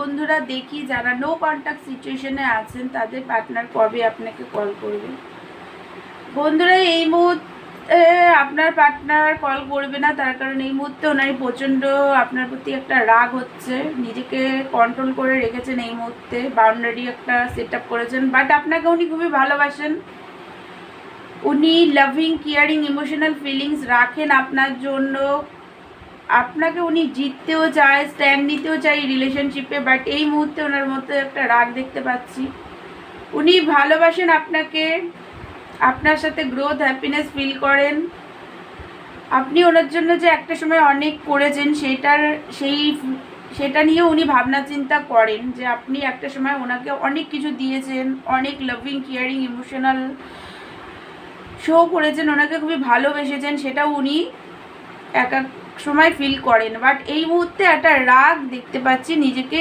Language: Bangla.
বন্ধুরা, দেখি যারা নো কন্ট্যাক্ট সিচুয়েশনে আছেন তাদের পার্টনার কবে আপনাকে কল করবে। বন্ধুরা, এই মুহূর্তে আপনার পার্টনার কল করবে না, তার কারণ এই মুহূর্তে ওনার প্রচণ্ড আপনার প্রতি একটা রাগ হচ্ছে, নিজেকে কন্ট্রোল করে রেখেছেন, এই মুহূর্তে বাউন্ডারি একটা সেট আপ করেছেন। বাট আপনাকে উনি খুবই ভালোবাসেন, উনি লাভিং, কেয়ারিং, ইমোশনাল ফিলিংস রাখেন আপনার জন্য। আপনাকে উনি জিততেও চায়, স্ট্যান্ড নিতেও চায় রিলেশনশিপে। বাট এই মুহূর্তে ওনার মধ্যে একটা রাগ দেখতে পাচ্ছি। উনি ভালোবাসেন আপনাকে, আপনার সাথে গ্রোথ, হ্যাপিনেস ফিল করেন। আপনি ওনার জন্য যে একটা সময় অনেক করেছেন সেটা নিয়ে উনি ভাবনা চিন্তা করেন, যে আপনি একটা সময় ওনাকে অনেক কিছু দিয়েছেন, অনেক লাভিং, কেয়ারিং, ইমোশনাল শো করেছেন, ওনাকে খুবই ভালোবেসেছেন, সেটাও উনি এক এক সময় ফিল করেন। বাট এই মুহূর্তে একটা রাগ দেখতে পাচ্ছি, নিজেকে